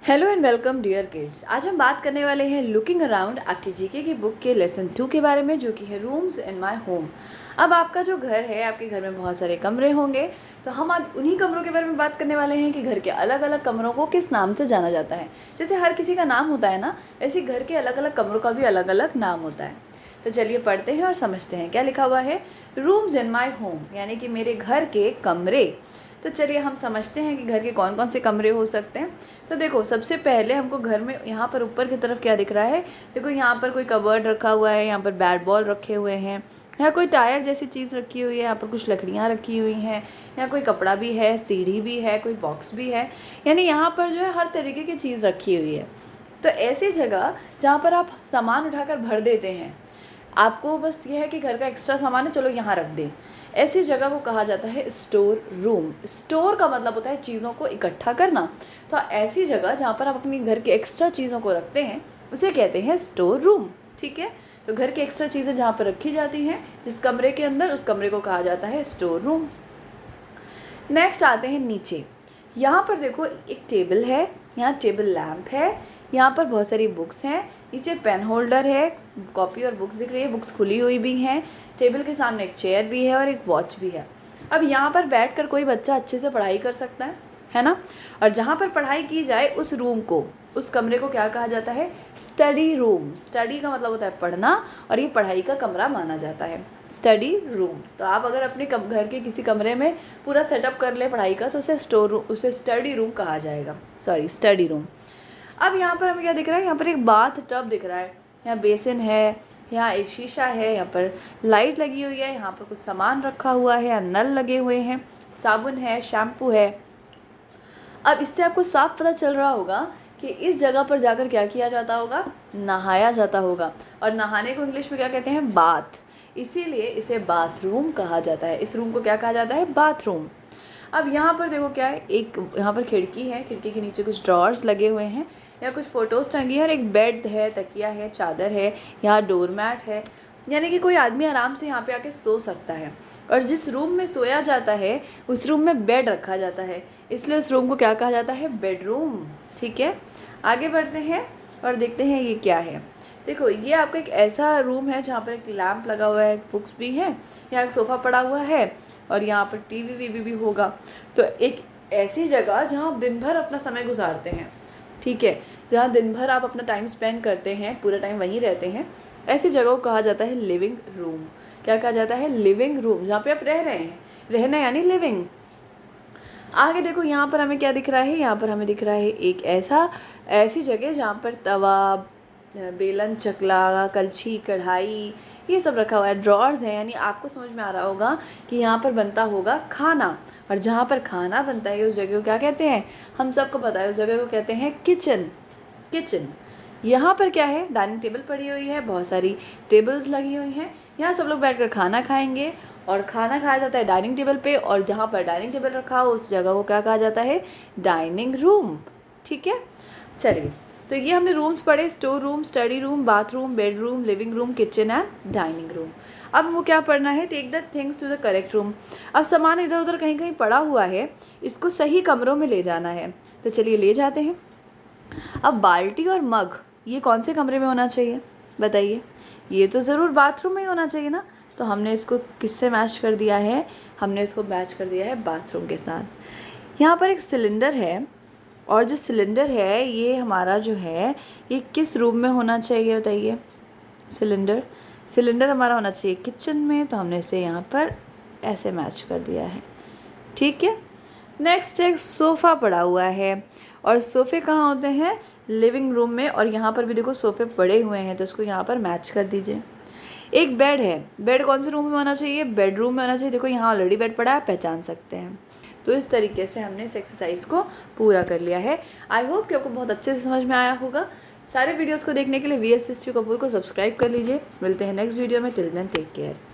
Hello and welcome dear kids. आज हम बात करने वाले हैं लुकिंग अराउंड आपकी जीके की बुक के लेसन 2 के बारे में, जो कि है रूम्स इन माय होम। अब आपका जो घर है, आपके घर में बहुत सारे कमरे होंगे, तो हम आज उन्हीं कमरों के बारे में बात करने वाले हैं कि घर के अलग अलग कमरों को किस नाम से जाना जाता है। जैसे हर किसी का नाम होता है ना, वैसे घर के अलग अलग कमरों का भी अलग अलग नाम होता है। तो चलिए पढ़ते हैं और समझते हैं क्या लिखा हुआ है। रूम्स इन माई होम यानी कि मेरे घर के कमरे। तो चलिए हम समझते हैं कि घर के कौन कौन से कमरे हो सकते हैं। तो देखो, सबसे पहले हमको घर में यहाँ पर ऊपर की तरफ क्या दिख रहा है। देखो यहाँ पर कोई कबर्ड रखा हुआ है, यहाँ पर बैट बॉल रखे हुए हैं, यहाँ कोई टायर जैसी चीज़ रखी हुई है, यहाँ पर कुछ लकड़ियाँ रखी हुई हैं, यहाँ कोई कपड़ा भी है, सीढ़ी भी है, कोई बॉक्स भी है। यानी यहाँ पर जो है हर तरीके की चीज़ रखी हुई है। तो ऐसी जगह जहाँ पर आप सामान उठाकर भर देते हैं, आपको बस ये है कि घर का एक्स्ट्रा सामान है, चलो यहाँ रख दें, ऐसी जगह को कहा जाता है स्टोर रूम। स्टोर का मतलब होता है चीज़ों को इकट्ठा करना। तो ऐसी जगह जहाँ पर आप अपनी घर की एक्स्ट्रा चीज़ों को रखते हैं उसे कहते हैं स्टोर रूम। ठीक है, तो घर की एक्स्ट्रा चीज़ें जहाँ पर रखी जाती हैं जिस कमरे के अंदर, उस कमरे को कहा जाता है स्टोर रूम। नेक्स्ट आते हैं नीचे। यहाँ पर देखो एक टेबल है, यहाँ टेबल लैंप है, यहाँ पर बहुत सारी बुक्स हैं, नीचे पेन होल्डर है, कॉपी और बुक्स दिख रही है, बुक्स खुली हुई भी हैं, टेबल के सामने एक चेयर भी है और एक वॉच भी है। अब यहाँ पर बैठकर कोई बच्चा अच्छे से पढ़ाई कर सकता है ना। और जहाँ पर पढ़ाई की जाए उस रूम को, उस कमरे को क्या कहा जाता है? Study room. स्टडी का मतलब होता है पढ़ना, और ये पढ़ाई का कमरा माना जाता है, स्टडी रूम। तो आप अगर अपने घर के किसी कमरे में पूरा सेटअप कर ले पढ़ाई का, तो उसे उसे स्टडी रूम कहा जाएगा, सॉरी स्टडी रूम। अब यहाँ पर हमें क्या दिख रहा है? यहाँ पर एक बाथ टब दिख रहा है, यहाँ बेसिन है, यहाँ एक शीशा है, यहाँ पर लाइट लगी हुई है, यहाँ पर कुछ सामान रखा हुआ है, यहाँ नल लगे हुए हैं, साबुन है, शैम्पू है। अब इससे आपको साफ पता चल रहा होगा कि इस जगह पर जाकर क्या किया जाता होगा? नहाया जाता होगा। और नहाने को इंग्लिश में क्या कहते हैं? बाथ। इसीलिए इसे बाथरूम कहा जाता है। इस रूम को क्या कहा जाता है? बाथरूम। अब यहाँ पर देखो क्या है, एक यहाँ पर खिड़की है, खिड़की के नीचे कुछ ड्रॉर्स लगे हुए हैं, या कुछ फ़ोटोज़ टंगी है, और एक बेड है, तकिया है, चादर है, यहाँ डोरमैट है। यानी कि कोई आदमी आराम से यहाँ पे आके सो सकता है। और जिस रूम में सोया जाता है उस रूम में बेड रखा जाता है, इसलिए उस रूम को क्या कहा जाता है? बेडरूम। ठीक है, आगे बढ़ते हैं और देखते हैं ये क्या है। देखो, ये आपका एक ऐसा रूम है जहाँ पर एक लैंप लगा हुआ है, बुक्स भी हैं, यहाँ एक सोफ़ा पड़ा हुआ है, और यहाँ पर टीवी वीवी भी होगा। तो एक ऐसी जगह जहाँ आप दिन भर अपना समय गुजारते हैं, ठीक है, जहाँ दिन भर आप अपना टाइम स्पेंड करते हैं, पूरा टाइम वहीं रहते हैं, ऐसी जगह को कहा जाता है लिविंग रूम। क्या कहा जाता है? लिविंग रूम, जहाँ पे आप रह रहे हैं। रहना यानी लिविंग। आगे देखो, यहाँ पर हमें क्या दिख रहा है? यहाँ पर हमें दिख रहा है एक ऐसी जगह जहाँ पर तवा, बेलन, चकला, कलछी, कढ़ाई, ये सब रखा हुआ है। ड्रॉर्स हैं, यानी आपको समझ में आ रहा होगा कि यहाँ पर बनता होगा खाना। और जहाँ पर खाना बनता है उस जगह को क्या कहते हैं? हम सबको पता है, उस जगह को कहते हैं किचन। किचन। यहाँ पर क्या है? डाइनिंग टेबल पड़ी हुई है, बहुत सारी टेबल्स लगी हुई हैं, यहाँ सब लोग बैठकर खाना खाएंगे। और खाना खाया जाता है डाइनिंग टेबल पे, और जहाँ पर डाइनिंग टेबल रखा हो उस जगह को क्या कहा जाता है? Dining room. ठीक है, चलिए, तो ये हमने रूम्स पढ़े, store room, study room, bathroom, bedroom, living room, kitchen and dining room. अब वो क्या पढ़ना है? Take the things to the correct room. अब सामान इधर उधर कहीं कहीं पड़ा हुआ है, इसको सही कमरों में ले जाना है। तो चलिए ले जाते हैं। अब बाल्टी और मग ये कौन से कमरे में होना चाहिए बताइए? ये तो ज़रूर बाथरूम में ही होना चाहिए ना। तो हमने इसको किससे मैच कर दिया है? हमने इसको मैच कर दिया है बाथरूम के साथ। यहाँ पर एक सिलेंडर है, और जो सिलेंडर है ये हमारा जो है ये किस रूम में होना चाहिए बताइए? सिलेंडर हमारा होना चाहिए किचन में, तो हमने इसे यहाँ पर ऐसे मैच कर दिया है। ठीक है, नेक्स्ट एक सोफ़ा पड़ा हुआ है, और सोफ़े कहाँ होते हैं? लिविंग रूम में। और यहाँ पर भी देखो सोफ़े पड़े हुए हैं, तो उसको यहाँ पर मैच कर दीजिए। एक बेड है, बेड कौन से रूम में होना चाहिए? बेडरूम में होना चाहिए। देखो यहाँ ऑलरेडी बेड पड़ा है, आप पहचान सकते हैं। तो इस तरीके से हमने इस एक्सरसाइज को पूरा कर लिया है। आई होप कि आपको बहुत अच्छे से समझ में आया होगा। सारे वीडियोज़ को देखने के लिए VS हिस्ट्री कपूर को सब्सक्राइब कर लीजिए। मिलते हैं नेक्स्ट वीडियो में। Till then take care.